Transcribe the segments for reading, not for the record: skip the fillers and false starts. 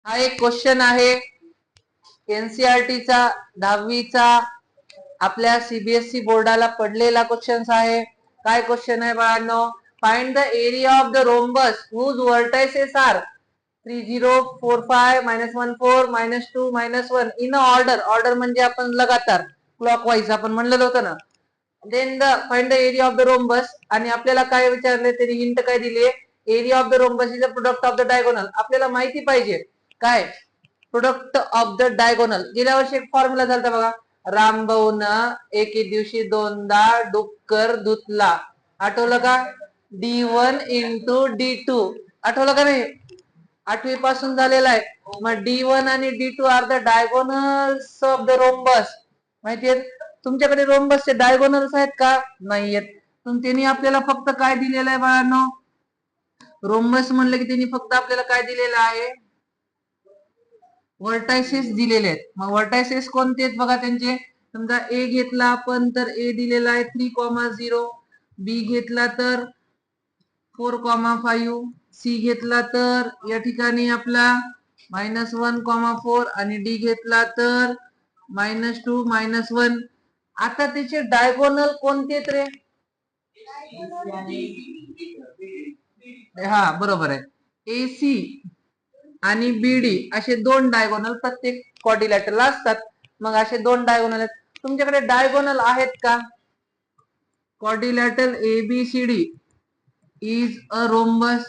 हा एक क्वेश्चन आहे एनसीईआरटीचा 10वीचा आपल्या सीबीएसई बोर्डाला पडलेला क्वेश्चन आहे. काय क्वेश्चन आहे बाळांनो? Find the area of the rhombus whose vertices are 3045 -14 -2 -1 in order. Order म्हणजे आपण लगातार क्लॉकवाईज आपण म्हणलेलं होतं ना. Then the find the area of the rhombus आणि आपल्याला काय विचारले त्यांनी हिंट काय दिली? Area of the rhombus is a product of the diagonal. आपल्याला माहिती पाहिजे काय प्रोडक्ट ऑफ द डायगोनल. गेल्या वर्षी एक फॉर्म्युला झाला बघा, रामभाऊन एके दिवशी दोनदा डुक्कर धुतला. आठवलं का? D1 इंटू D2 आठवलं का नाही? 8वी पासून झालेला आहे. मग D1 आणि D2 are the diagonals of the rhombus. माहितीये तुमच्याकडे रोम्बसचे डायगोनल्स आहेत का? नाहीयेत. त्यांनी आपल्याला फक्त काय दिलेलं आहे बाळांनो? रोम्बस म्हणलं की त्यांनी फक्त आपल्याला काय दिलेलं आहे? व्हर्टायसेस दिलेले आहेत. मग व्हर्टायसेस कोणते आहेत बघा त्यांचे. समजा ए घेतला आपण तर ए दिलेला आहे 3,0. बी घेतला तर 4,5. सी घेतला तर या ठिकाणी आपला -1,4 आणि डी घेतला तर -2 -1. आता त्याचे डायगोनल कोणते रे? हा बरोबर आहे. एसी आणि बीडी असे दोन डायगोनल प्रत्येक क्वाड्रिलॅटरल असतात. मग असे दोन डायगोनल आहेत. तुमच्याकडे डायगोनल आहेत का? Quadrilateral ABCD is a rhombus.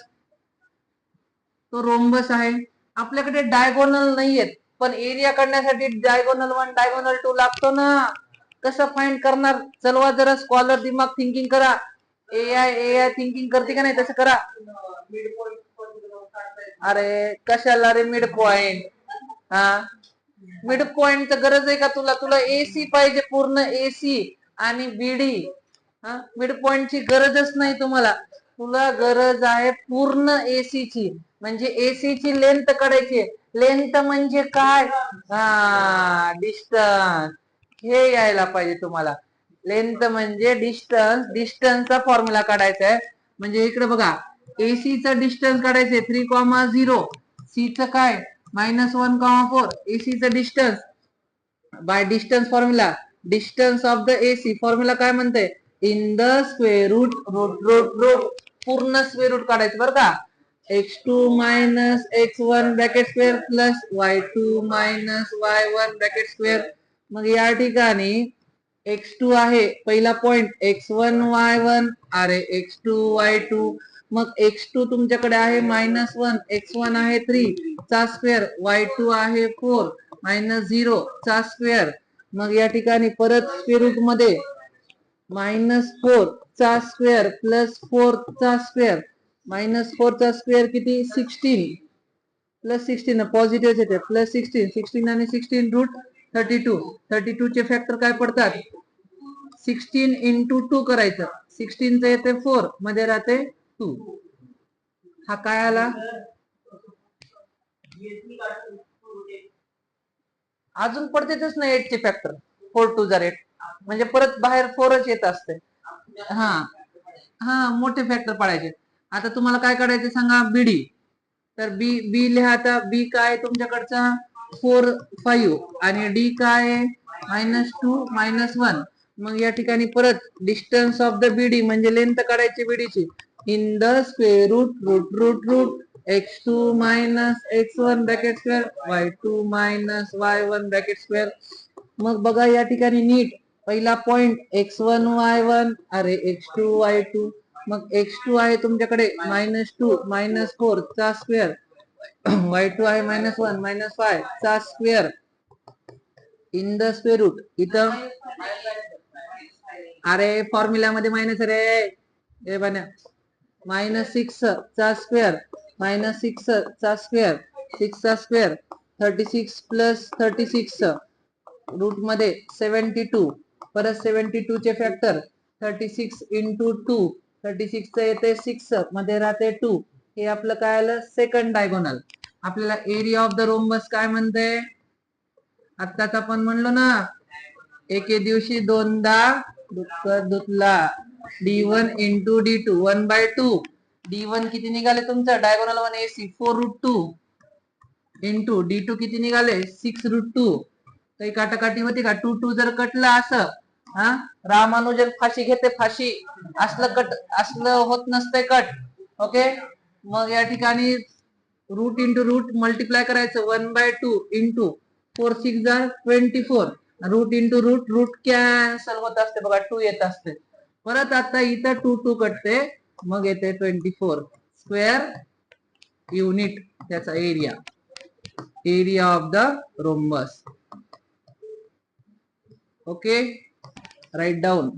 तो रोम्बस आहे. आपल्याकडे डायगोनल नाहीयेत पण एरिया काढण्यासाठी डायगोनल 1 डायगोनल 2 लागतो ना. कसं फाइंड करणार? चलवा जरा स्कॉलर दिमाग थिंकिंग करा. एआय थिंकिंग करते का नाही? तसं करा. अरे कशाला रे मिड पॉइंट? हा मिड पॉइंट गरज आहे का तुला? तुला एसी पाहिजे, पूर्ण एसी आणि बीडी. हा मिड पॉइंटची गरजच नाही तुम्हाला. तुला गरज आहे पूर्ण एसीची. म्हणजे एसीची लेंथ काढायची. लेंथ म्हणजे काय? हा डिस्टन्स. हे यायला पाहिजे तुम्हाला. लेंथ म्हणजे डिस्टन्स. डिस्टन्सचा फॉर्म्युला काढायचा आहे. म्हणजे इकडे बघा, एसीचं डिस्टन्स काढायचंय 3,0. सीचं काय -1,4. एसीचं distance by distance formula. Distance of the AC formula काय म्हणते? In the square root root पूर्ण स्क्वेअर रूट काढायचं बरं का. x2 x1 bracket square plus y2 y1 bracket square. मग या ठिकाणी x2 आहे पहिला पॉइंट, x1 y1 अरे x2 y2. मग x2 तुमच्याकडे आहे -1, x1 आहे 3 चा स्क्वेअर, y2 आहे 4 -0 चा स्क्वेअर. मग या ठिकाणी परत स्क्वेअर रूट मध्ये -4 चा स्क्वेअर प्लस 4 चा स्क्वेअर. -4 चा स्क्वेअर किती? 16 प्लस 16 पॉझिटिव्ह येते प्लस 16 आणि 16 रूट 32. 32 चे फॅक्टर काय पडतात? 16 इंटू 2 करायचं. 16 येते 4 मध्ये राहते 2. हा काय आला? अजून पडतेच नाही 8 चे फॅक्टर. 4 2 8 म्हणजे परत बाहेर 4च येत असते. हा हा मोठे फॅक्टर पाडायचे. आता तुम्हाला काय काढायचे सांगा? बीडी. तर बी लिहाता. बी काय तुमच्याकडचा 4 5 आणि डी काय -2 -1. मग या ठिकाणी परत डिस्टन्स ऑफ द बीडी म्हणजे लेंथ काढायची बीडीची. In the square root root root root x2 x1 bracket square y2 y1 bracket square. मग बघा या ठिकाणी नीट पहिला पॉइंट x1 y1 अरे x2 y2. मग x2 आहे तुमच्याकडे -2 -4 चा स्क्वेअर, y2 आहे -1 -5 चा square in the square root. इथं अरे फॉर्म्युला मध्ये मायनस रे हे बन्या -6 चा स्क्वेअर -6 चा स्क्वेअर 6 चा स्क्वेअर 36 प्लस 36 रूट मध्ये 72. परत 72 चे फॅक्टर 36 इंटू 2. 36 च येते 6 मध्ये राहते 2. हे आपलं काय आलं? Second diagonal. आपल्याला एरिया ऑफ द रोम्बस काय म्हणते? आत्ताच आपण म्हणलो ना, एके दिवशी दोनदा डुक्कर धुतला. D1 into D2 1/2. D1 किती निघाले तुमचं? Diagonal 1 AC 4 route 2 into D2 किती निघाले 6√2. काही काटाकाटी होती का 2 जर कटलं असं हा रामानुजन फाशी घेते फाशी असलं होत नसतंय कट. ओके मग या ठिकाणी रूट इंटू रूट मल्टिप्लाय करायचं 1/2 into 4 6 24 root into root cancel होत असते बघा 2 येत असते. परत आता इथं 2 कटते मग येते 24 स्क्वेअर युनिट त्याचा area of the rhombus. Okay right down.